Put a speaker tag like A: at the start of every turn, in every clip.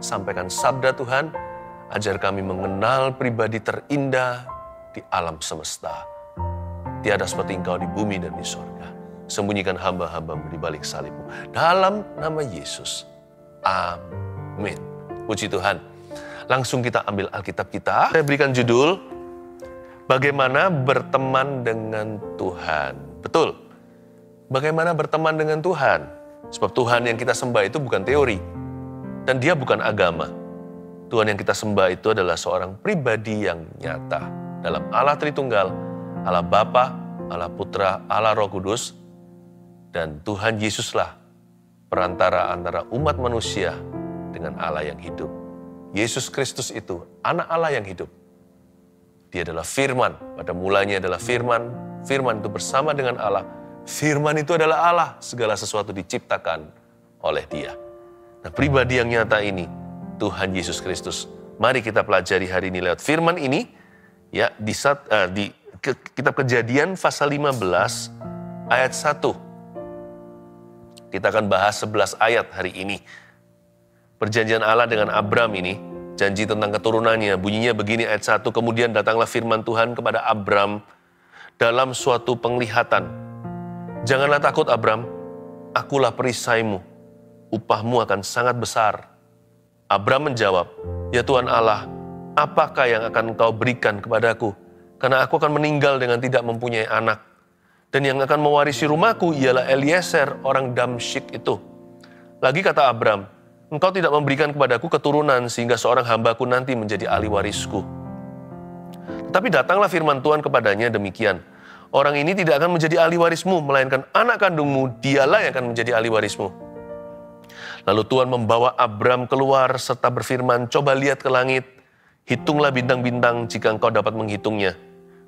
A: sampaikan sabda Tuhan, ajar kami mengenal pribadi terindah di alam semesta. Tiada seperti Engkau di bumi dan di sorga. Sembunyikan hamba-hamba di balik salib-Mu. Dalam nama Yesus. Amin. Puji Tuhan. Langsung kita ambil Alkitab kita. Saya berikan judul, Bagaimana Berteman Dengan Tuhan. Betul. Bagaimana berteman dengan Tuhan. Sebab Tuhan yang kita sembah itu bukan teori. Dan Dia bukan agama. Tuhan yang kita sembah itu adalah seorang pribadi yang nyata. Dalam Allah Tritunggal, Allah Bapa, Allah Putra, Allah Roh Kudus. Dan Tuhan Yesuslah perantara antara umat manusia dengan Allah yang hidup. Yesus Kristus itu anak Allah yang hidup. Dia adalah firman. Pada mulanya adalah firman. Firman itu bersama dengan Allah. Firman itu adalah Allah. Segala sesuatu diciptakan oleh Dia. Nah, pribadi yang nyata ini, Tuhan Yesus Kristus. Mari kita pelajari hari ini lewat firman ini. Ya, di kitab Kejadian pasal 15 ayat 1. Kita akan bahas 11 ayat hari ini. Perjanjian Allah dengan Abram ini, janji tentang keturunannya, bunyinya begini ayat 1, kemudian datanglah firman Tuhan kepada Abram dalam suatu penglihatan. Janganlah takut Abram, akulah perisaimu, upahmu akan sangat besar. Abram menjawab, ya Tuhan Allah, apakah yang akan Engkau berikan kepadaku? Karena aku akan meninggal dengan tidak mempunyai anak. Dan yang akan mewarisi rumahku ialah Eliezer, orang Damsyik itu. Lagi kata Abram, Engkau tidak memberikan kepadaku keturunan sehingga seorang hambaku nanti menjadi ahli warisku. Tetapi datanglah firman Tuhan kepadanya demikian. Orang ini tidak akan menjadi ahli warismu, melainkan anak kandungmu, dialah yang akan menjadi ahli warismu. Lalu Tuhan membawa Abram keluar serta berfirman, coba lihat ke langit, hitunglah bintang-bintang jika engkau dapat menghitungnya.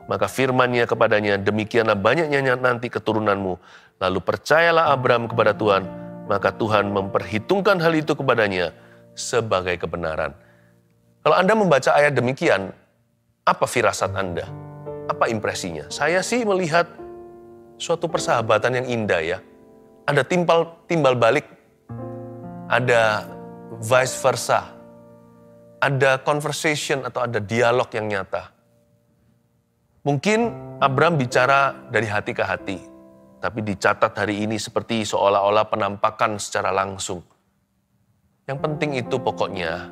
A: Maka firman-Nya kepadanya, demikianlah banyaknya nanti keturunanmu. Lalu percayalah Abram kepada Tuhan, maka Tuhan memperhitungkan hal itu kepadanya sebagai kebenaran. Kalau Anda membaca ayat demikian, apa firasat Anda? Apa impresinya? Saya sih melihat suatu persahabatan yang indah ya. Ada timbal balik, ada vice versa, ada conversation atau ada dialog yang nyata. Mungkin Abram bicara dari hati ke hati, tapi dicatat hari ini seperti seolah-olah penampakan secara langsung. Yang penting itu pokoknya,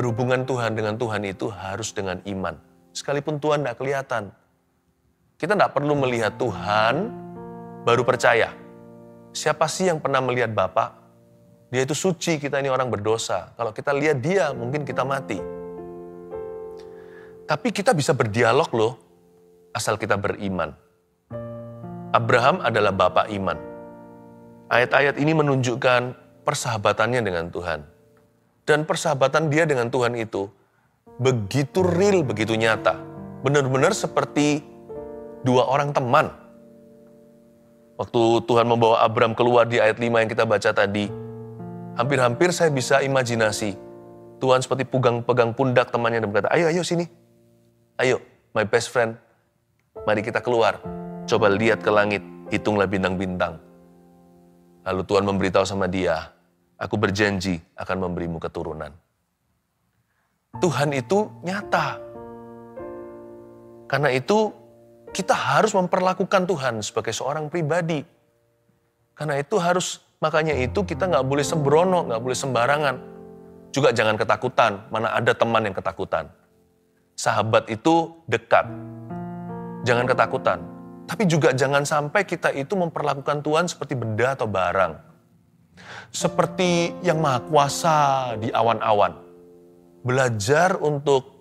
A: berhubungan Tuhan dengan Tuhan itu harus dengan iman. Sekalipun Tuhan tidak kelihatan. Kita tidak perlu melihat Tuhan, baru percaya. Siapa sih yang pernah melihat Bapa? Dia itu suci, kita ini orang berdosa. Kalau kita lihat Dia, mungkin kita mati. Tapi kita bisa berdialog loh, asal kita beriman. Abraham adalah bapa iman. Ayat-ayat ini menunjukkan persahabatannya dengan Tuhan. Dan persahabatan dia dengan Tuhan itu begitu real, begitu nyata. Benar-benar seperti dua orang teman. Waktu Tuhan membawa Abram keluar di ayat 5 yang kita baca tadi, hampir-hampir saya bisa imajinasi. Tuhan seperti pegang pundak temannya dan berkata, ayo sini. Ayo, my best friend. Mari kita keluar, coba lihat ke langit, hitunglah bintang-bintang. Lalu Tuhan memberitahu sama dia, aku berjanji akan memberimu keturunan. Tuhan itu nyata. Karena itu kita harus memperlakukan Tuhan sebagai seorang pribadi. Karena itu makanya itu kita nggak boleh sembrono, nggak boleh sembarangan. Juga jangan ketakutan, mana ada teman yang ketakutan. Sahabat itu dekat. Jangan ketakutan. Tapi juga jangan sampai kita itu memperlakukan Tuhan seperti benda atau barang. Seperti yang maha kuasa di awan-awan. Belajar untuk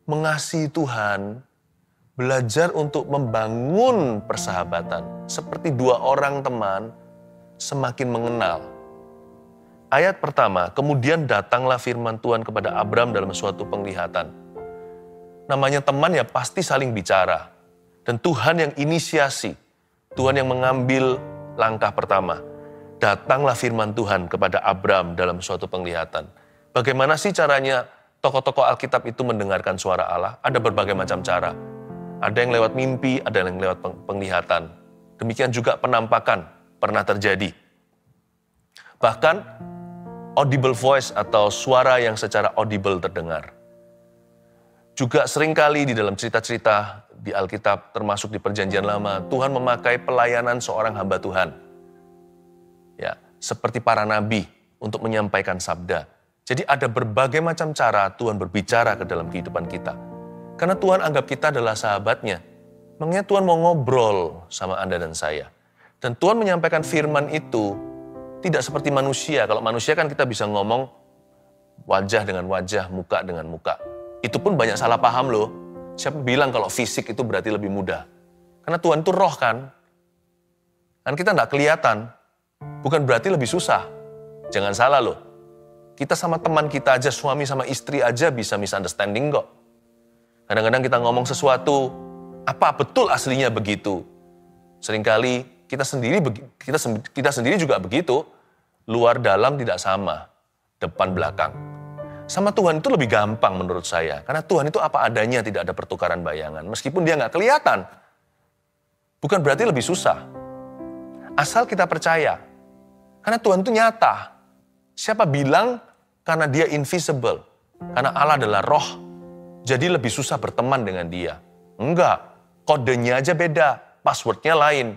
A: mengasihi Tuhan. Belajar untuk membangun persahabatan. Seperti dua orang teman semakin mengenal. Ayat pertama, kemudian datanglah firman Tuhan kepada Abram dalam suatu penglihatan. Namanya teman ya pasti saling bicara. Dan Tuhan yang inisiasi, Tuhan yang mengambil langkah pertama. Datanglah firman Tuhan kepada Abram dalam suatu penglihatan. Bagaimana sih caranya tokoh-tokoh Alkitab itu mendengarkan suara Allah? Ada berbagai macam cara. Ada yang lewat mimpi, ada yang lewat penglihatan. Demikian juga penampakan pernah terjadi. Bahkan audible voice atau suara yang secara audible terdengar. Juga seringkali di dalam cerita-cerita di Alkitab, termasuk di Perjanjian Lama, Tuhan memakai pelayanan seorang hamba Tuhan. Ya, seperti para nabi untuk menyampaikan sabda. Jadi ada berbagai macam cara Tuhan berbicara ke dalam kehidupan kita. Karena Tuhan anggap kita adalah sahabatnya. Makanya Tuhan mau ngobrol sama Anda dan saya. Dan Tuhan menyampaikan firman itu tidak seperti manusia. Kalau manusia kan kita bisa ngomong wajah dengan wajah, muka dengan muka. Itu pun banyak salah paham loh. Siapa bilang kalau fisik itu berarti lebih mudah? Karena Tuhan itu roh kan. Dan kita nggak kelihatan. Bukan berarti lebih susah. Jangan salah loh. Kita sama teman kita aja, suami sama istri aja bisa misunderstanding kok. Kadang-kadang kita ngomong sesuatu, apa betul aslinya begitu? Seringkali kita sendiri juga begitu. Luar dalam tidak sama, depan belakang. Sama Tuhan itu lebih gampang menurut saya. Karena Tuhan itu apa adanya, tidak ada pertukaran bayangan. Meskipun dia nggak kelihatan. Bukan berarti lebih susah. Asal kita percaya. Karena Tuhan itu nyata. Siapa bilang karena dia invisible. Karena Allah adalah roh. Jadi lebih susah berteman dengan dia. Enggak. Kodenya aja beda. Passwordnya lain.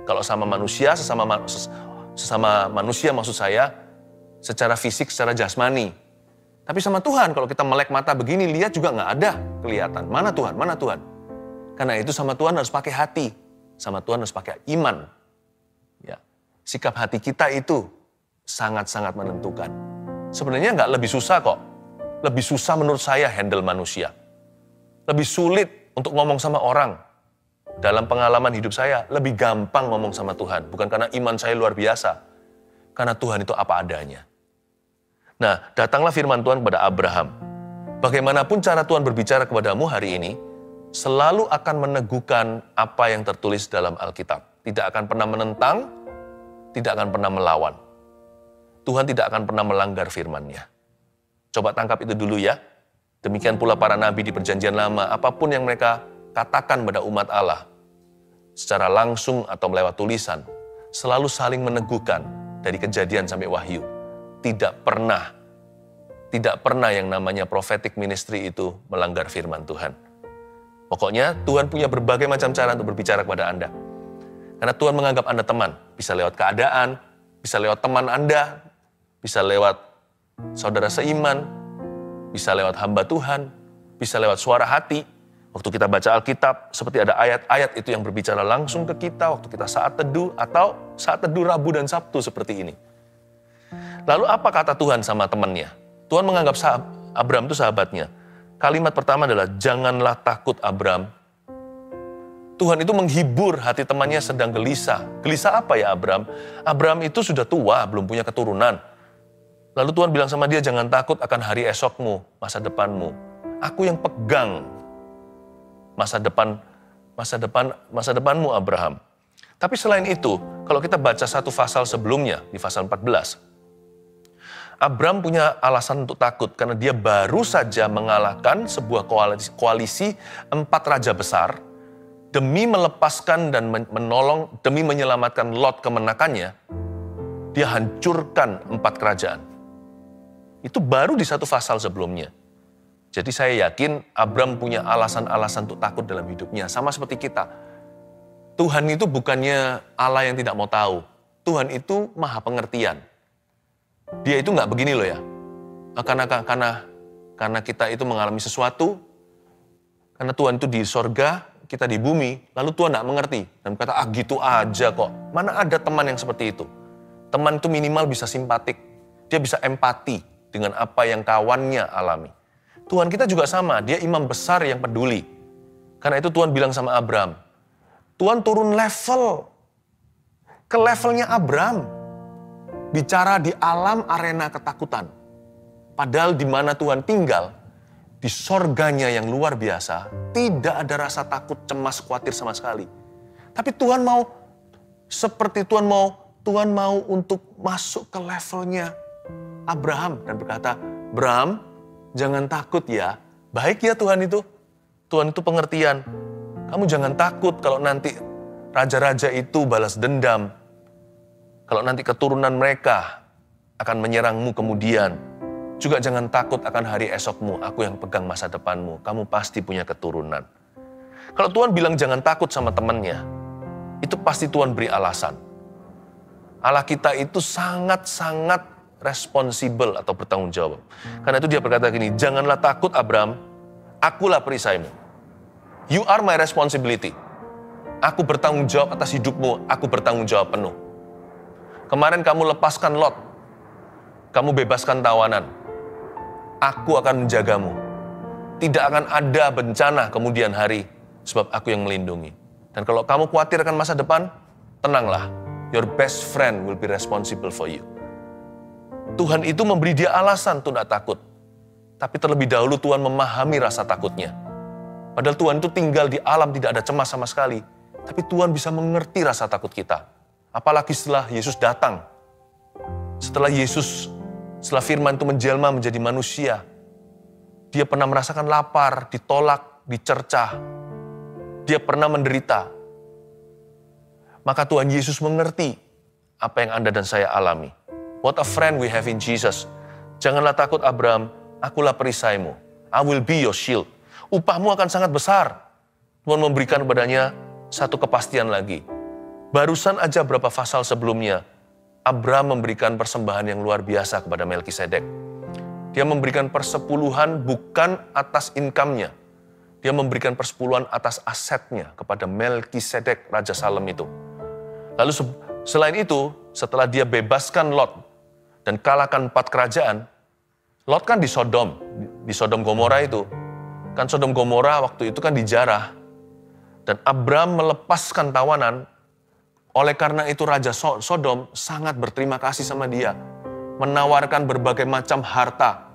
A: Kalau sama manusia, sesama manusia maksud saya, secara fisik, secara jasmani. Tapi sama Tuhan, kalau kita melek mata begini, lihat juga nggak ada kelihatan. Mana Tuhan? Mana Tuhan? Karena itu sama Tuhan harus pakai hati. Sama Tuhan harus pakai iman. Ya. Sikap hati kita itu sangat-sangat menentukan. Sebenarnya nggak lebih susah kok. Lebih susah menurut saya handle manusia. Lebih sulit untuk ngomong sama orang. Dalam pengalaman hidup saya, lebih gampang ngomong sama Tuhan. Bukan karena iman saya luar biasa. Karena Tuhan itu apa adanya. Nah, datanglah firman Tuhan kepada Abraham. Bagaimanapun cara Tuhan berbicara kepadamu hari ini, selalu akan meneguhkan apa yang tertulis dalam Alkitab. Tidak akan pernah menentang, tidak akan pernah melawan. Tuhan tidak akan pernah melanggar firman-Nya. Coba tangkap itu dulu ya. Demikian pula para nabi di Perjanjian Lama, apapun yang mereka katakan pada umat Allah, secara langsung atau lewat tulisan, selalu saling meneguhkan dari Kejadian sampai Wahyu. Tidak pernah yang namanya prophetic ministry itu melanggar firman Tuhan. Pokoknya Tuhan punya berbagai macam cara untuk berbicara kepada Anda. Karena Tuhan menganggap Anda teman. Bisa lewat keadaan, bisa lewat teman Anda, bisa lewat saudara seiman, bisa lewat hamba Tuhan, bisa lewat suara hati. Waktu kita baca Alkitab, seperti ada ayat-ayat itu yang berbicara langsung ke kita, waktu kita saat teduh, atau saat teduh Rabu dan Sabtu seperti ini. Lalu apa kata Tuhan sama temannya? Tuhan menganggap Abram itu sahabatnya. Kalimat pertama adalah, janganlah takut Abram. Tuhan itu menghibur hati temannya sedang gelisah. Gelisah apa ya Abram? Abram itu sudah tua, belum punya keturunan. Lalu Tuhan bilang sama dia, jangan takut akan hari esokmu, masa depanmu. Aku yang pegang masa depanmu Abraham. Tapi selain itu, kalau kita baca satu pasal sebelumnya, di pasal 14, Abram punya alasan untuk takut karena dia baru saja mengalahkan sebuah koalisi 4 raja besar demi melepaskan dan menolong, demi menyelamatkan Lot kemenakannya. Dia hancurkan 4 kerajaan. Itu baru di satu pasal sebelumnya. Jadi saya yakin Abram punya alasan-alasan untuk takut dalam hidupnya. Sama seperti kita. Tuhan itu bukannya Allah yang tidak mau tahu. Tuhan itu maha pengertian. Dia itu nggak begini loh ya. Karena kita itu mengalami sesuatu, karena Tuhan itu di sorga, kita di bumi, lalu Tuhan nggak mengerti. Dan berkata, gitu aja kok. Mana ada teman yang seperti itu. Teman itu minimal bisa simpatik. Dia bisa empati dengan apa yang kawannya alami. Tuhan kita juga sama, dia imam besar yang peduli. Karena itu Tuhan bilang sama Abram, Tuhan turun level ke levelnya Abram. Bicara di alam arena ketakutan. Padahal di mana Tuhan tinggal, di sorganya yang luar biasa, tidak ada rasa takut, cemas, khawatir sama sekali. Tapi Tuhan mau untuk masuk ke levelnya Abraham dan berkata, Abraham, jangan takut ya. Baik ya Tuhan itu. Tuhan itu pengertian. Kamu jangan takut kalau nanti raja-raja itu balas dendam. Kalau nanti keturunan mereka akan menyerangmu kemudian. Juga jangan takut akan hari esokmu, aku yang pegang masa depanmu, kamu pasti punya keturunan. Kalau Tuhan bilang jangan takut sama temannya, itu pasti Tuhan beri alasan. Allah kita itu sangat-sangat responsibel atau bertanggung jawab. Karena itu dia berkata gini, janganlah takut Abram, akulah perisaimu. You are my responsibility. Aku bertanggung jawab atas hidupmu, aku bertanggung jawab penuh. Kemarin kamu lepaskan Lot, kamu bebaskan tawanan. Aku akan menjagamu. Tidak akan ada bencana kemudian hari, sebab aku yang melindungi. Dan kalau kamu khawatir akan masa depan, tenanglah. Your best friend will be responsible for you. Tuhan itu memberi dia alasan untuk tidak takut. Tapi terlebih dahulu Tuhan memahami rasa takutnya. Padahal Tuhan itu tinggal di alam, tidak ada cemas sama sekali. Tapi Tuhan bisa mengerti rasa takut kita. Apalagi setelah Yesus datang. Setelah firman itu menjelma menjadi manusia, dia pernah merasakan lapar, ditolak, dicercah. Dia pernah menderita. Maka Tuhan Yesus mengerti apa yang Anda dan saya alami. What a friend we have in Jesus. Janganlah takut Abram, akulah perisaimu. I will be your shield. Upahmu akan sangat besar. Tuhan memberikan kepadanya satu kepastian lagi. Barusan aja berapa pasal sebelumnya, Abram memberikan persembahan yang luar biasa kepada Melkisedek. Dia memberikan persepuluhan bukan atas income-nya. Dia memberikan persepuluhan atas asetnya kepada Melkisedek, Raja Salem itu. Lalu selain itu, setelah dia bebaskan Lot dan kalahkan 4 kerajaan, Lot kan di Sodom Gomora itu. Kan Sodom Gomora waktu itu kan dijarah. Dan Abram melepaskan tawanan. Oleh karena itu Raja Sodom sangat berterima kasih sama dia. Menawarkan berbagai macam harta.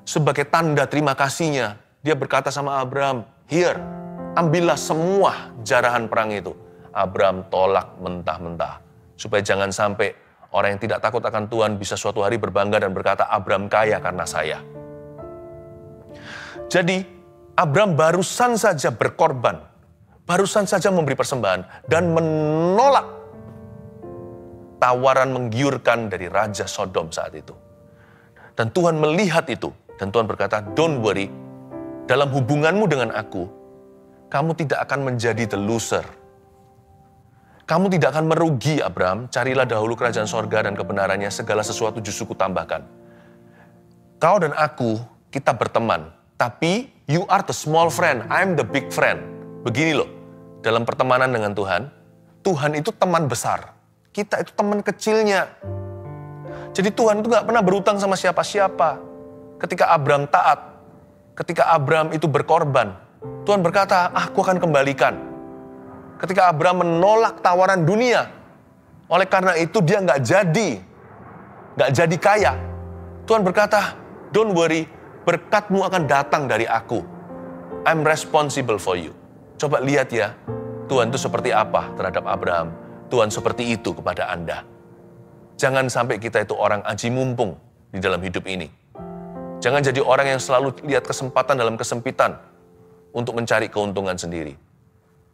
A: Sebagai tanda terima kasihnya, dia berkata sama Abram, "Here, ambillah semua jarahan perang itu." Abram tolak mentah-mentah. Supaya jangan sampai orang yang tidak takut akan Tuhan bisa suatu hari berbangga dan berkata, "Abram kaya karena saya." Jadi, Abram barusan saja berkorban. Barusan saja memberi persembahan dan menolak tawaran menggiurkan dari Raja Sodom saat itu. Dan Tuhan melihat itu. Dan Tuhan berkata, "Don't worry, dalam hubunganmu dengan aku, kamu tidak akan menjadi the loser. Kamu tidak akan merugi, Abram. Carilah dahulu kerajaan sorga dan kebenarannya, segala sesuatu justru kutambahkan. Kau dan aku, kita berteman. Tapi you are the small friend, I'm the big friend." Begini loh, dalam pertemanan dengan Tuhan, Tuhan itu teman besar. Kita itu teman kecilnya. Jadi Tuhan itu gak pernah berutang sama siapa-siapa. Ketika Abram taat, ketika Abram itu berkorban, Tuhan berkata, "Aku akan kembalikan." Ketika Abram menolak tawaran dunia, oleh karena itu dia gak jadi kaya. Tuhan berkata, "Don't worry, berkatmu akan datang dari aku. I'm responsible for you." Coba lihat ya, Tuhan itu seperti apa terhadap Abraham. Tuhan seperti itu kepada Anda. Jangan sampai kita itu orang aji mumpung di dalam hidup ini. Jangan jadi orang yang selalu lihat kesempatan dalam kesempitan untuk mencari keuntungan sendiri.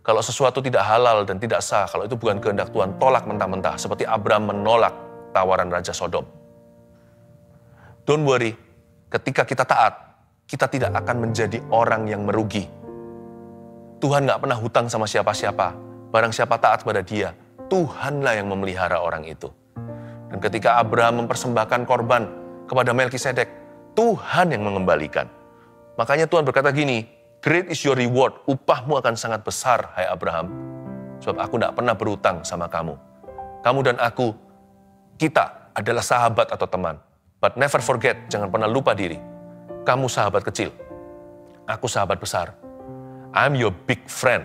A: Kalau sesuatu tidak halal dan tidak sah, kalau itu bukan kehendak Tuhan, tolak mentah-mentah. Seperti Abraham menolak tawaran Raja Sodom. Don't worry, ketika kita taat, kita tidak akan menjadi orang yang merugi. Tuhan gak pernah hutang sama siapa-siapa. Barang siapa taat pada dia, Tuhanlah yang memelihara orang itu. Dan ketika Abraham mempersembahkan korban kepada Melkisedek, Tuhan yang mengembalikan. Makanya Tuhan berkata gini, "Great is your reward, upahmu akan sangat besar, hai Abraham. Sebab aku gak pernah berhutang sama kamu. Kamu dan aku, kita adalah sahabat atau teman. But never forget, jangan pernah lupa diri. Kamu sahabat kecil, aku sahabat besar. I'm your big friend,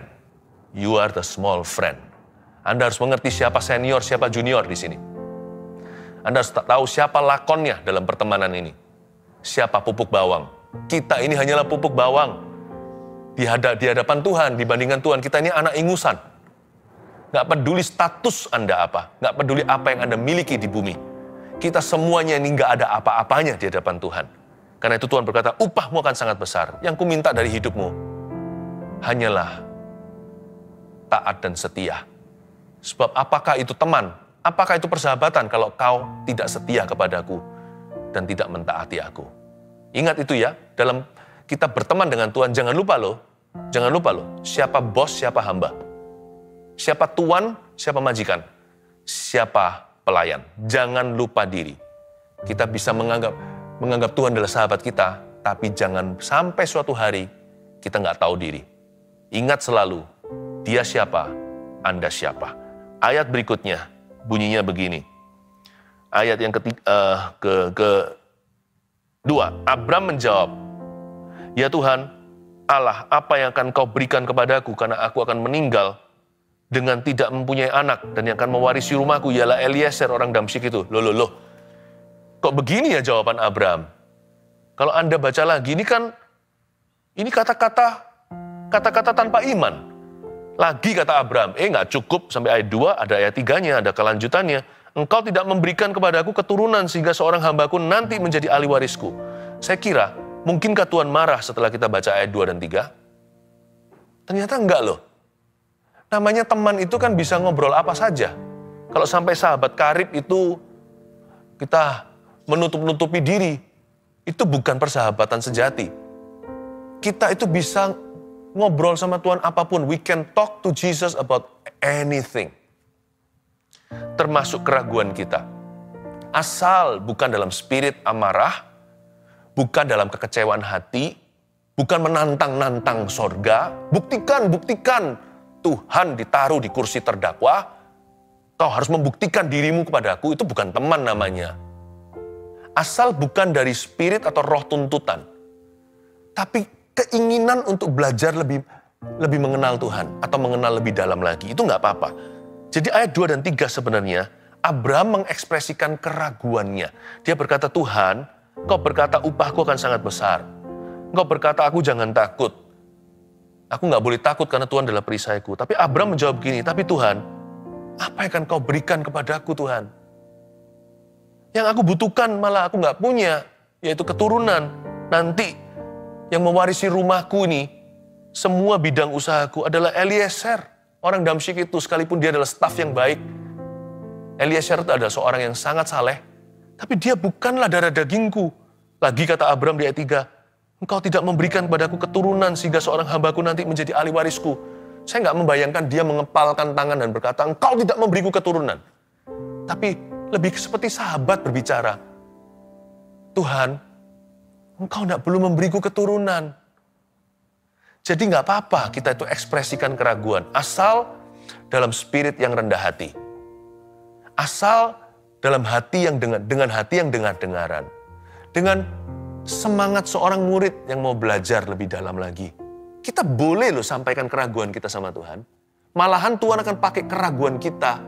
A: you are the small friend." Anda harus mengerti siapa senior, siapa junior di sini. Anda harus tahu siapa lakonnya dalam pertemanan ini. Siapa pupuk bawang. Kita ini hanyalah pupuk bawang. Di hadapan Tuhan, dibandingkan Tuhan, kita ini anak ingusan. Gak peduli status Anda apa. Gak peduli apa yang Anda miliki di bumi. Kita semuanya ini gak ada apa-apanya di hadapan Tuhan. Karena itu Tuhan berkata, upahmu akan sangat besar. Yang kuminta dari hidupmu hanyalah taat dan setia. Sebab apakah itu teman? Apakah itu persahabatan kalau kau tidak setia kepadaku dan tidak mentaati aku? Ingat itu ya, dalam kita berteman dengan Tuhan, jangan lupa loh, siapa bos, siapa hamba. Siapa tuan, siapa majikan. Siapa pelayan. Jangan lupa diri. Kita bisa menganggap Tuhan adalah sahabat kita, tapi jangan sampai suatu hari kita nggak tahu diri. Ingat selalu, dia siapa, Anda siapa. Ayat berikutnya, bunyinya begini. Ayat yang kedua, Abram menjawab, "Ya Tuhan, Allah, apa yang akan kau berikan kepadaku karena aku akan meninggal dengan tidak mempunyai anak dan yang akan mewarisi rumahku ialah Eliezer orang Damsyik itu." Loh. Kok begini ya jawaban Abram? Kalau Anda baca lagi, ini kata-kata tanpa iman. Lagi kata Abram, nggak cukup sampai ayat 2, ada ayat 3-nya, ada kelanjutannya. Engkau tidak memberikan kepadaku keturunan sehingga seorang hambaku nanti menjadi ahli warisku. Saya kira, mungkinkah Tuhan marah setelah kita baca ayat 2 dan 3? Ternyata enggak loh. Namanya teman itu kan bisa ngobrol apa saja. Kalau sampai sahabat karib itu kita menutup-nutupi diri, itu bukan persahabatan sejati. Kita itu bisa ngobrol sama Tuhan apapun. We can talk to Jesus about anything. Termasuk keraguan kita. Asal bukan dalam spirit amarah, bukan dalam kekecewaan hati, bukan menantang-nantang sorga. Buktikan. Tuhan ditaruh di kursi terdakwa, kau harus membuktikan dirimu kepadaku, itu bukan teman namanya. Asal bukan dari spirit atau roh tuntutan, tapi keinginan untuk belajar lebih mengenal Tuhan, atau mengenal lebih dalam lagi, itu nggak apa-apa. Jadi ayat 2 dan 3 sebenarnya, Abraham mengekspresikan keraguannya. Dia berkata, Tuhan, kau berkata upahku akan sangat besar. Engkau berkata aku jangan takut. Aku nggak boleh takut karena Tuhan adalah perisaiku. Tapi Abraham menjawab begini, tapi Tuhan, apa yang akan kau berikan kepadaku Tuhan? Yang aku butuhkan malah aku nggak punya, yaitu keturunan. Nanti yang mewarisi rumahku ini, semua bidang usahaku adalah Eliezer, orang Damsyik itu, sekalipun dia adalah staf yang baik. Eliezer itu adalah seorang yang sangat saleh, tapi dia bukanlah darah dagingku. Lagi kata Abraham di ayat 3, Engkau tidak memberikan kepadaku keturunan sehingga seorang hambaku nanti menjadi ahli warisku. Saya nggak membayangkan dia mengepalkan tangan dan berkata, engkau tidak memberiku keturunan. Tapi lebih seperti sahabat berbicara. Tuhan, engkau tidak perlu memberiku keturunan. Jadi nggak apa-apa kita itu ekspresikan keraguan. Asal dalam spirit yang rendah hati. Asal dalam hati yang dengan hati yang dengar-dengaran. Dengan semangat seorang murid yang mau belajar lebih dalam lagi. Kita boleh loh sampaikan keraguan kita sama Tuhan. Malahan Tuhan akan pakai keraguan kita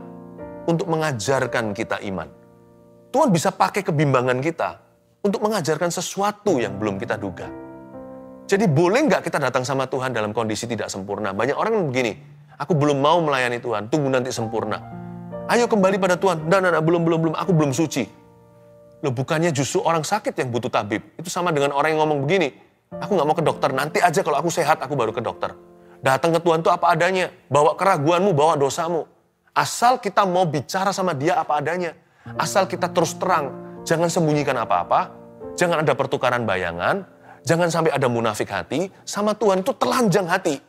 A: untuk mengajarkan kita iman. Tuhan bisa pakai kebimbangan kita untuk mengajarkan sesuatu yang belum kita duga. Jadi boleh nggak kita datang sama Tuhan dalam kondisi tidak sempurna? Banyak orang begini, aku belum mau melayani Tuhan, tunggu nanti sempurna. Ayo kembali pada Tuhan, belum, aku belum suci. Loh bukannya justru orang sakit yang butuh tabib. Itu sama dengan orang yang ngomong begini, aku nggak mau ke dokter, nanti aja kalau aku sehat aku baru ke dokter. Datang ke Tuhan itu apa adanya, bawa keraguanmu, bawa dosamu. Asal kita mau bicara sama dia apa adanya. Asal kita terus terang, jangan sembunyikan apa-apa, jangan ada pertukaran bayangan, jangan sampai ada munafik hati, sama Tuhan itu telanjang hati.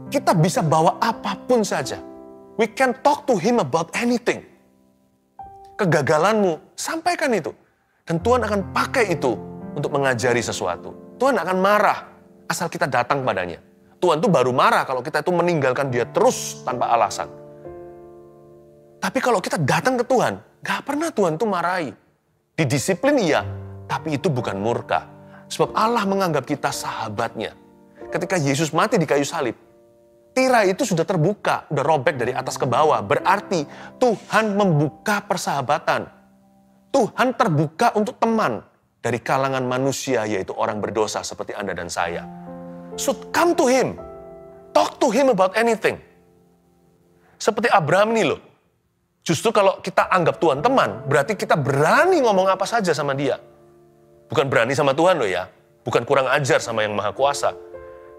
A: Kita bisa bawa apapun saja. We can talk to Him about anything. Kegagalanmu, sampaikan itu. Dan Tuhan akan pakai itu untuk mengajari sesuatu. Tuhan akan marah asal kita datang padanya. Tuhan tuh baru marah kalau kita itu meninggalkan dia terus tanpa alasan. Tapi kalau kita datang ke Tuhan, gak pernah Tuhan tuh marahi. Didisiplin iya, tapi itu bukan murka. Sebab Allah menganggap kita sahabatnya. Ketika Yesus mati di kayu salib, tirai itu sudah terbuka, sudah robek dari atas ke bawah. Berarti Tuhan membuka persahabatan. Tuhan terbuka untuk teman dari kalangan manusia, yaitu orang berdosa seperti Anda dan saya. So come to Him. Talk to Him about anything. Seperti Abraham nih loh. Justru kalau kita anggap Tuhan teman, berarti kita berani ngomong apa saja sama dia. Bukan berani sama Tuhan loh ya. Bukan kurang ajar sama yang Maha Kuasa.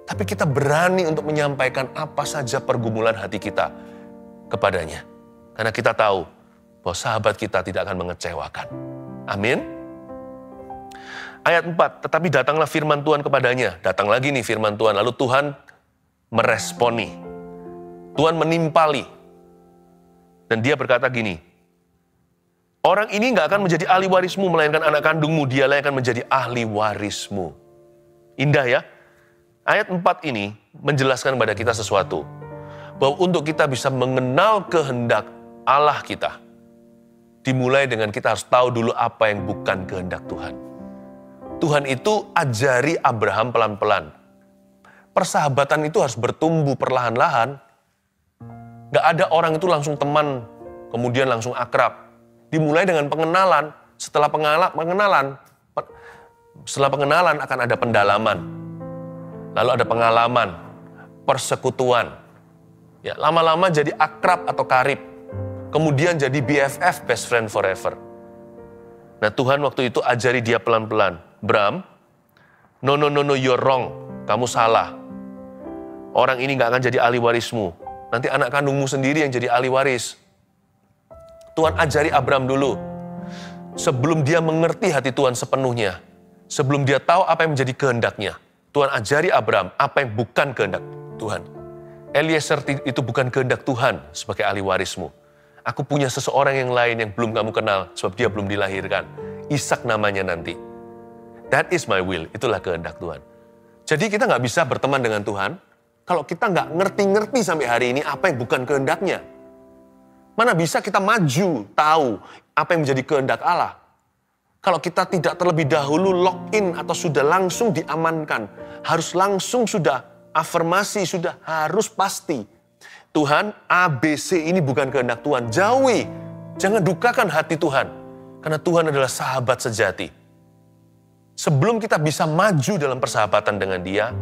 A: Tapi kita berani untuk menyampaikan apa saja pergumulan hati kita kepadanya. Karena kita tahu bahwa sahabat kita tidak akan mengecewakan. Amin. Ayat 4, tetapi datanglah firman Tuhan kepadanya. Datang lagi nih firman Tuhan, lalu Tuhan meresponi. Tuhan menimpali. Dan dia berkata gini, orang ini nggak akan menjadi ahli warismu, melainkan anak kandungmu, dialah yang akan menjadi ahli warismu. Indah ya. Ayat 4 ini menjelaskan kepada kita sesuatu. Bahwa untuk kita bisa mengenal kehendak Allah kita, dimulai dengan kita harus tahu dulu apa yang bukan kehendak Tuhan. Tuhan itu ajari Abraham pelan-pelan. Persahabatan itu harus bertumbuh perlahan-lahan. Gak ada orang itu langsung teman, kemudian langsung akrab. Dimulai dengan pengenalan. Setelah pengenalan akan ada pendalaman. Lalu ada pengalaman, persekutuan. Ya, lama-lama jadi akrab atau karib. Kemudian jadi BFF, best friend forever. Nah, Tuhan waktu itu ajari dia pelan-pelan. Bram, no, you're wrong. Kamu salah. Orang ini gak akan jadi ahli warismu. Nanti anak kandungmu sendiri yang jadi ahli waris. Tuhan ajari Abram dulu. Sebelum dia mengerti hati Tuhan sepenuhnya. Sebelum dia tahu apa yang menjadi kehendaknya. Tuhan ajari Abram apa yang bukan kehendak Tuhan. Eliezer itu bukan kehendak Tuhan sebagai ahli warismu. Aku punya seseorang yang lain yang belum kamu kenal sebab dia belum dilahirkan. Ishak namanya nanti. That is my will. Itulah kehendak Tuhan. Jadi kita nggak bisa berteman dengan Tuhan kalau kita nggak ngerti-ngerti sampai hari ini apa yang bukan kehendaknya. Mana bisa kita maju, tahu apa yang menjadi kehendak Allah. Kalau kita tidak terlebih dahulu login atau sudah langsung diamankan. Harus langsung sudah afirmasi, sudah harus pasti. Tuhan, ABC ini bukan kehendak Tuhan. Jauhi, jangan dukakan hati Tuhan. Karena Tuhan adalah sahabat sejati. Sebelum kita bisa maju dalam persahabatan dengan Dia,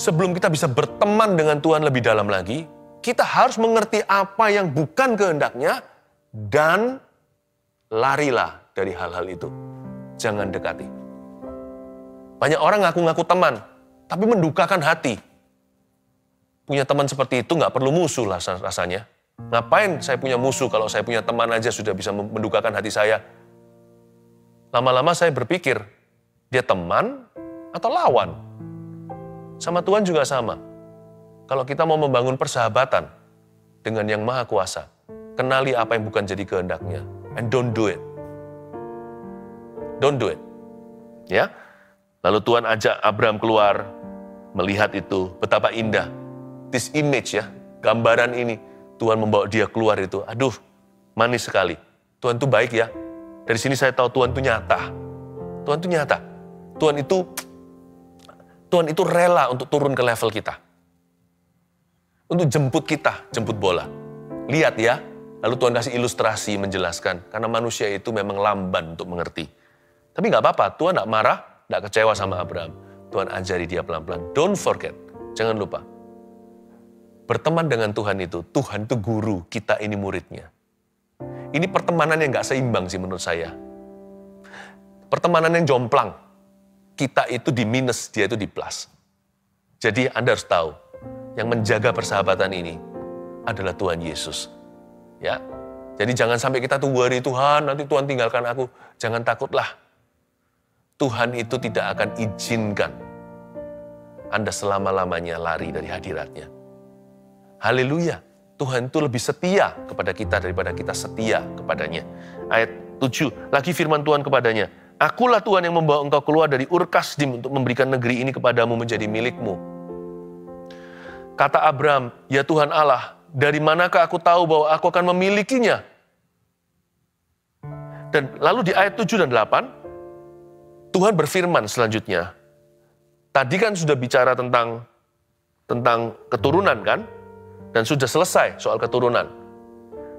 A: sebelum kita bisa berteman dengan Tuhan lebih dalam lagi, kita harus mengerti apa yang bukan kehendaknya dan larilah dari hal-hal itu. Jangan dekati. Banyak orang ngaku-ngaku teman, tapi mendukakan hati. Punya teman seperti itu nggak perlu musuh lah rasanya. Ngapain saya punya musuh kalau saya punya teman aja sudah bisa mendukakan hati saya. Lama-lama saya berpikir, dia teman atau lawan? Sama Tuhan juga sama. Kalau kita mau membangun persahabatan dengan yang Maha Kuasa, kenali apa yang bukan jadi kehendaknya. And don't do it. Don't do it. Ya. Lalu Tuhan ajak Abram keluar, melihat itu, betapa indah. This image ya, gambaran ini. Tuhan membawa dia keluar itu. Aduh, manis sekali. Tuhan itu baik ya. Dari sini saya tahu Tuhan itu nyata. Tuhan itu nyata. Tuhan itu rela untuk turun ke level kita. Untuk jemput kita, jemput bola. Lihat ya, lalu Tuhan kasih ilustrasi menjelaskan. Karena manusia itu memang lamban untuk mengerti. Tapi gak apa-apa, Tuhan gak marah, gak kecewa sama Abraham. Tuhan ajari dia pelan-pelan. Don't forget, jangan lupa. Berteman dengan Tuhan itu guru, kita ini muridnya. Ini pertemanan yang gak seimbang sih menurut saya. Pertemanan yang jomplang. Kita itu di minus, dia itu di plus. Jadi Anda harus tahu, yang menjaga persahabatan ini adalah Tuhan Yesus. Ya, jadi jangan sampai kita tuh worry, Tuhan, nanti Tuhan tinggalkan aku. Jangan takutlah. Tuhan itu tidak akan izinkan Anda selama-lamanya lari dari hadiratnya. Haleluya. Tuhan itu lebih setia kepada kita daripada kita setia kepadanya. Ayat 7, lagi firman Tuhan kepadanya, Akulah Tuhan yang membawa engkau keluar dari Ur Kasdim untuk memberikan negeri ini kepadamu menjadi milikmu. Kata Abram, ya Tuhan Allah, dari manakah aku tahu bahwa aku akan memilikinya? Dan lalu di ayat 7 dan 8, Tuhan berfirman selanjutnya. Tadi kan sudah bicara tentang keturunan kan? Dan sudah selesai soal keturunan.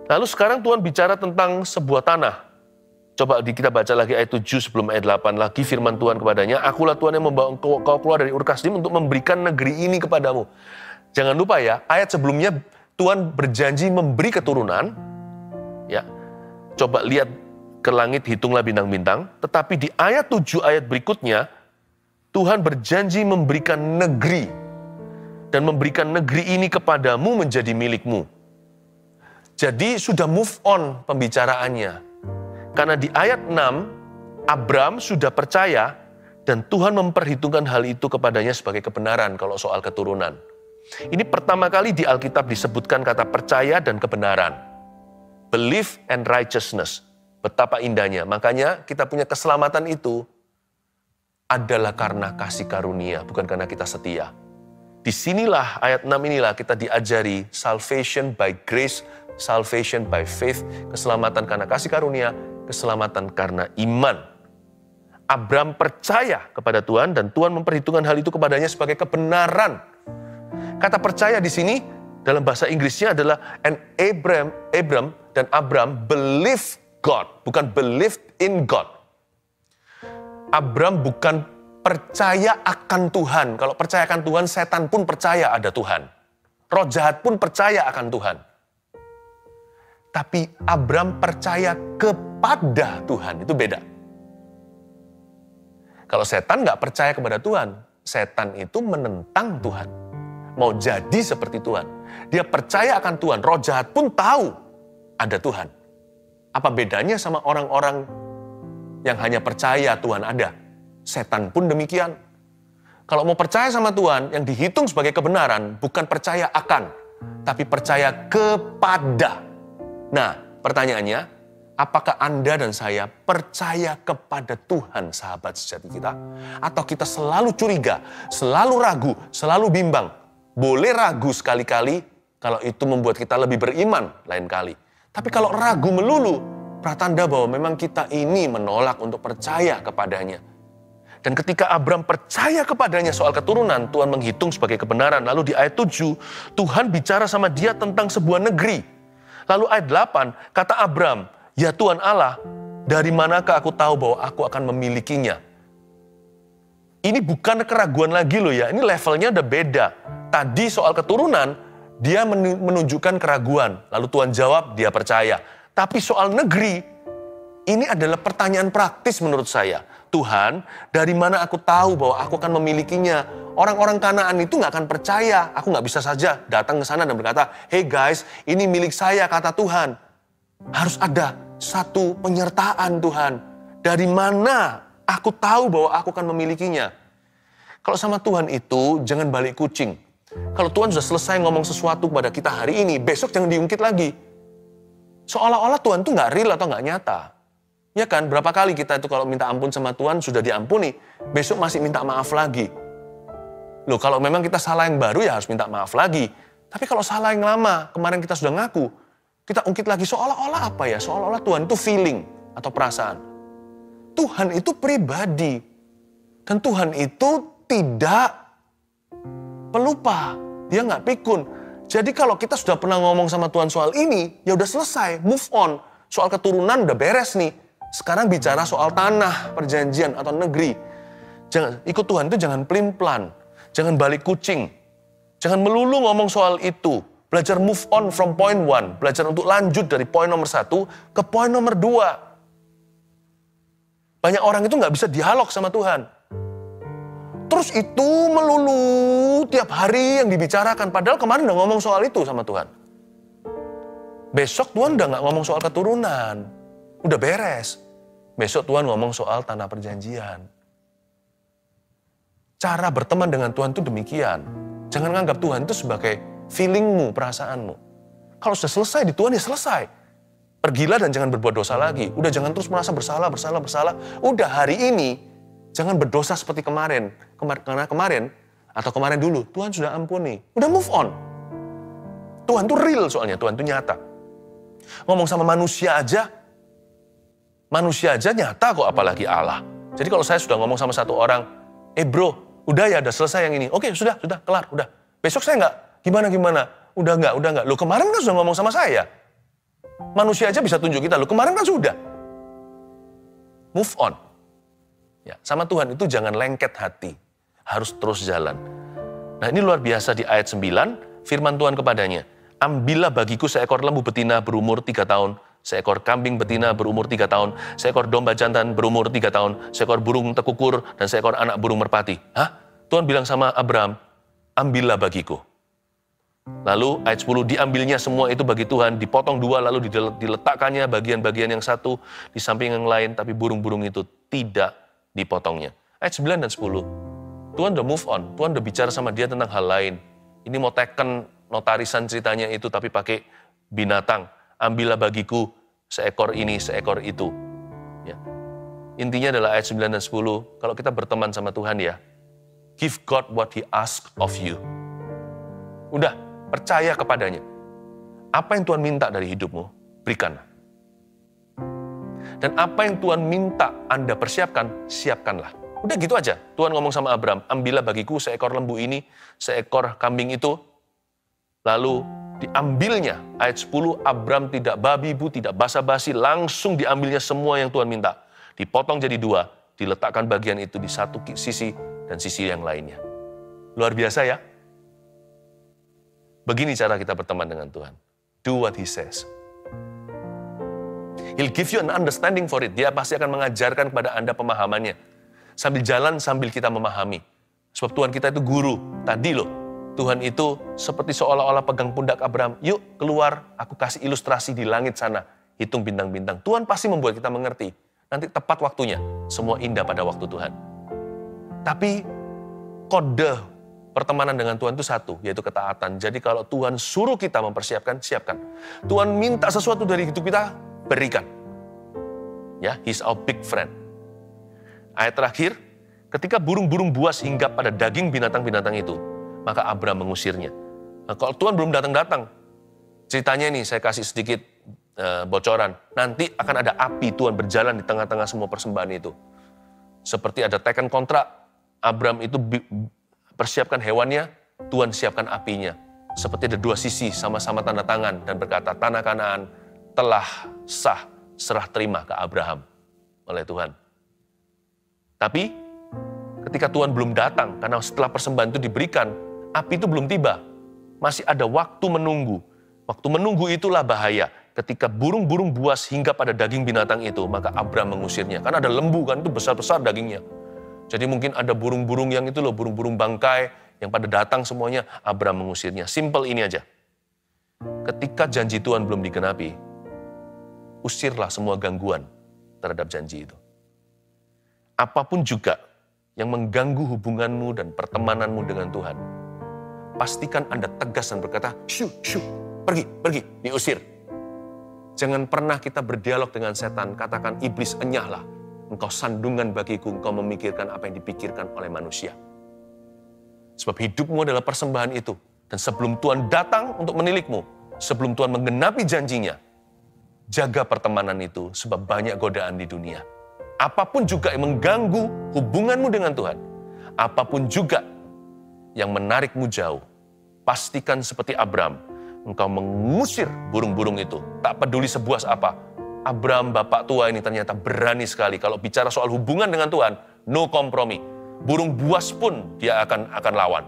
A: Lalu sekarang Tuhan bicara tentang sebuah tanah. Coba kita baca lagi ayat 7 sebelum ayat 8. Lagi firman Tuhan kepadanya, Akulah Tuhan yang membawa engkau keluar dari Ur Kasdim untuk memberikan negeri ini kepadamu. Jangan lupa ya, ayat sebelumnya Tuhan berjanji memberi keturunan. Ya, coba lihat ke langit, hitunglah bintang-bintang. Tetapi di ayat 7 ayat berikutnya, Tuhan berjanji memberikan negeri. Dan memberikan negeri ini kepadamu menjadi milikmu. Jadi sudah move on pembicaraannya. Karena di ayat 6, Abram sudah percaya dan Tuhan memperhitungkan hal itu kepadanya sebagai kebenaran kalau soal keturunan. Ini pertama kali di Alkitab disebutkan kata percaya dan kebenaran. Belief and righteousness. Betapa indahnya. Makanya kita punya keselamatan itu adalah karena kasih karunia, bukan karena kita setia. Disinilah ayat 6 inilah kita diajari salvation by grace, salvation by faith, keselamatan karena kasih karunia, keselamatan karena iman. Abram percaya kepada Tuhan dan Tuhan memperhitungkan hal itu kepadanya sebagai kebenaran. Kata percaya di sini dalam bahasa Inggrisnya adalah and Abram dan Abram believe God, bukan believed in God. Abram bukan percaya akan Tuhan. Kalau percaya akan Tuhan, setan pun percaya ada Tuhan. Roh jahat pun percaya akan Tuhan. Tapi Abram percaya kepada Tuhan, itu beda. Kalau setan nggak percaya kepada Tuhan, setan itu menentang Tuhan. Mau jadi seperti Tuhan. Dia percaya akan Tuhan, roh jahat pun tahu ada Tuhan. Apa bedanya sama orang-orang yang hanya percaya Tuhan ada? Setan pun demikian. Kalau mau percaya sama Tuhan, yang dihitung sebagai kebenaran, bukan percaya akan, tapi percaya kepada. Nah, pertanyaannya, apakah Anda dan saya percaya kepada Tuhan, sahabat sejati kita? Atau kita selalu curiga, selalu ragu, selalu bimbang? Boleh ragu sekali-kali kalau itu membuat kita lebih beriman lain kali. Tapi kalau ragu melulu, pertanda bahwa memang kita ini menolak untuk percaya kepadanya. Dan ketika Abram percaya kepadanya soal keturunan, Tuhan menghitung sebagai kebenaran. Lalu di ayat 7, Tuhan bicara sama dia tentang sebuah negeri. Lalu ayat 8, kata Abram, ya Tuhan Allah, dari manakah aku tahu bahwa aku akan memilikinya? Ini bukan keraguan lagi loh ya, ini levelnya udah beda. Tadi soal keturunan, dia menunjukkan keraguan. Lalu Tuhan jawab, dia percaya. Tapi soal negeri, ini adalah pertanyaan praktis menurut saya. Tuhan, dari mana aku tahu bahwa aku akan memilikinya? Orang-orang Kanaan itu nggak akan percaya. Aku nggak bisa saja datang ke sana dan berkata, hey guys, ini milik saya, kata Tuhan. Harus ada satu penyertaan Tuhan. Dari mana aku tahu bahwa aku akan memilikinya? Kalau sama Tuhan itu, jangan balik kucing. Kalau Tuhan sudah selesai ngomong sesuatu kepada kita hari ini, besok jangan diungkit lagi. Seolah-olah Tuhan itu nggak real atau nggak nyata. Ya kan, berapa kali kita itu kalau minta ampun sama Tuhan sudah diampuni, besok masih minta maaf lagi. Loh, kalau memang kita salah yang baru ya harus minta maaf lagi. Tapi kalau salah yang lama, kemarin kita sudah ngaku, kita ungkit lagi seolah-olah apa ya? Seolah-olah Tuhan itu feeling atau perasaan. Tuhan itu pribadi. Dan Tuhan itu tidak pelupa. Dia nggak pikun. Jadi kalau kita sudah pernah ngomong sama Tuhan soal ini, ya udah selesai, move on. Soal keturunan udah beres nih. Sekarang bicara soal tanah, perjanjian atau negeri. Jangan ikut Tuhan itu jangan pelin-pelan. Jangan balik kucing. Jangan melulu ngomong soal itu. Belajar move on from point 1. Belajar untuk lanjut dari poin nomor 1 ke poin nomor 2. Banyak orang itu nggak bisa dialog sama Tuhan. Terus itu melulu tiap hari yang dibicarakan. Padahal kemarin udah ngomong soal itu sama Tuhan. Besok Tuhan udah nggak ngomong soal keturunan. Udah beres. Besok Tuhan ngomong soal tanah perjanjian. Cara berteman dengan Tuhan itu demikian. Jangan anggap Tuhan itu sebagai feelingmu, perasaanmu. Kalau sudah selesai di Tuhan ya selesai. Pergilah dan jangan berbuat dosa lagi. Udah jangan terus merasa bersalah. Udah hari ini jangan berdosa seperti kemarin. Karena kemarin atau kemarin dulu Tuhan sudah ampuni. Udah move on. Tuhan itu real soalnya, Tuhan itu nyata. Ngomong sama manusia aja nyata kok, apalagi Allah. Jadi kalau saya sudah ngomong sama satu orang, bro, udah ya, udah selesai yang ini. Oke, sudah, kelar, udah. Besok saya enggak, gimana? Udah enggak. Loh kemarin kan sudah ngomong sama saya. Manusia aja bisa tunjuk kita, loh kemarin kan sudah. Move on. Ya, sama Tuhan itu jangan lengket hati. Harus terus jalan. Nah ini luar biasa di ayat 9, firman Tuhan kepadanya. Ambillah bagiku seekor lembu betina berumur 3 tahun, seekor kambing betina berumur 3 tahun, seekor domba jantan berumur 3 tahun, seekor burung tekukur, dan seekor anak burung merpati. Hah? Tuhan bilang sama Abram, ambillah bagiku. Lalu ayat 10, diambilnya semua itu bagi Tuhan, dipotong dua, lalu diletakkannya bagian-bagian yang satu di samping yang lain, tapi burung-burung itu tidak dipotongnya. Ayat 9 dan 10, Tuhan udah move on, Tuhan udah bicara sama dia tentang hal lain. Ini mau teken notarisan ceritanya itu, tapi pakai binatang. Ambillah bagiku seekor ini, seekor itu. Ya. Intinya adalah ayat 9 dan 10, kalau kita berteman sama Tuhan ya, give God what He asked of you. Udah, percaya kepadanya. Apa yang Tuhan minta dari hidupmu, berikanlah. Dan apa yang Tuhan minta Anda persiapkan, siapkanlah. Udah gitu aja. Tuhan ngomong sama Abraham, ambillah bagiku seekor lembu ini, seekor kambing itu. Lalu diambilnya, ayat 10, Abraham tidak babi bu, tidak basa-basi, langsung diambilnya semua yang Tuhan minta. Dipotong jadi dua, diletakkan bagian itu di satu sisi dan sisi yang lainnya. Luar biasa ya? Begini cara kita berteman dengan Tuhan. Do what He says. He'll give you an understanding for it. Dia pasti akan mengajarkan kepada Anda pemahamannya. Sambil jalan, sambil kita memahami. Sebab Tuhan kita itu guru. Tadi loh, Tuhan itu seperti seolah-olah pegang pundak Abraham. Yuk keluar, aku kasih ilustrasi di langit sana. Hitung bintang-bintang. Tuhan pasti membuat kita mengerti. Nanti tepat waktunya. Semua indah pada waktu Tuhan. Tapi kode pertemanan dengan Tuhan itu satu, yaitu ketaatan. Jadi kalau Tuhan suruh kita mempersiapkan, siapkan. Tuhan minta sesuatu dari hidup kita, berikan. Ya, He's our big friend. Ayat terakhir, ketika burung-burung buas hinggap pada daging binatang-binatang itu, maka Abraham mengusirnya. Nah, kalau Tuhan belum datang-datang, ceritanya nih saya kasih sedikit bocoran. Nanti akan ada api Tuhan berjalan di tengah-tengah semua persembahan itu. Seperti ada teken kontrak, Abraham itu persiapkan hewannya, Tuhan siapkan apinya. Seperti ada dua sisi sama-sama tanda tangan dan berkata, tanah Kanaan telah sah serah terima ke Abraham oleh Tuhan. Tapi ketika Tuhan belum datang, karena setelah persembahan itu diberikan, api itu belum tiba. Masih ada waktu menunggu. Waktu menunggu itulah bahaya. Ketika burung-burung buas hingga pada daging binatang itu, maka Abraham mengusirnya. Karena ada lembu kan, itu besar-besar dagingnya. Jadi mungkin ada burung-burung yang itu loh, burung-burung bangkai yang pada datang semuanya, Abraham mengusirnya. Simple ini aja. Ketika janji Tuhan belum digenapi, usirlah semua gangguan terhadap janji itu. Apapun juga yang mengganggu hubunganmu dan pertemananmu dengan Tuhan, pastikan Anda tegas dan berkata, shoo, pergi, diusir. Jangan pernah kita berdialog dengan setan, katakan, iblis enyahlah. Engkau sandungan bagiku, engkau memikirkan apa yang dipikirkan oleh manusia. Sebab hidupmu adalah persembahan itu. Dan sebelum Tuhan datang untuk menilikmu, sebelum Tuhan menggenapi janjinya, jaga pertemanan itu sebab banyak godaan di dunia. Apapun juga yang mengganggu hubunganmu dengan Tuhan, apapun juga yang menarikmu jauh, pastikan seperti Abraham, engkau mengusir burung-burung itu. Tak peduli sebuas apa. Abraham bapak tua ini ternyata berani sekali. Kalau bicara soal hubungan dengan Tuhan, no kompromi. Burung buas pun dia akan lawan.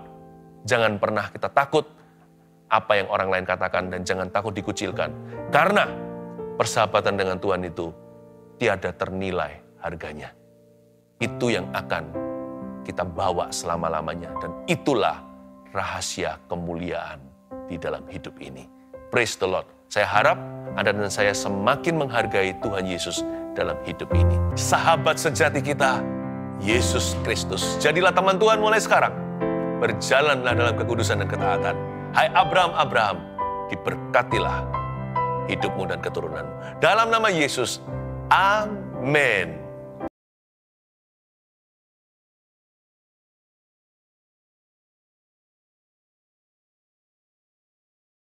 A: Jangan pernah kita takut apa yang orang lain katakan dan jangan takut dikucilkan. Karena persahabatan dengan Tuhan itu tiada ternilai harganya. Itu yang akan kita bawa selama-lamanya. Dan itulah rahasia kemuliaan di dalam hidup ini. Praise the Lord. Saya harap Anda dan saya semakin menghargai Tuhan Yesus dalam hidup ini. Sahabat sejati kita, Yesus Kristus. Jadilah teman Tuhan mulai sekarang. Berjalanlah dalam kekudusan dan ketaatan. Hai Abraham, diberkatilah hidupmu dan keturunanmu. Dalam nama Yesus, amin.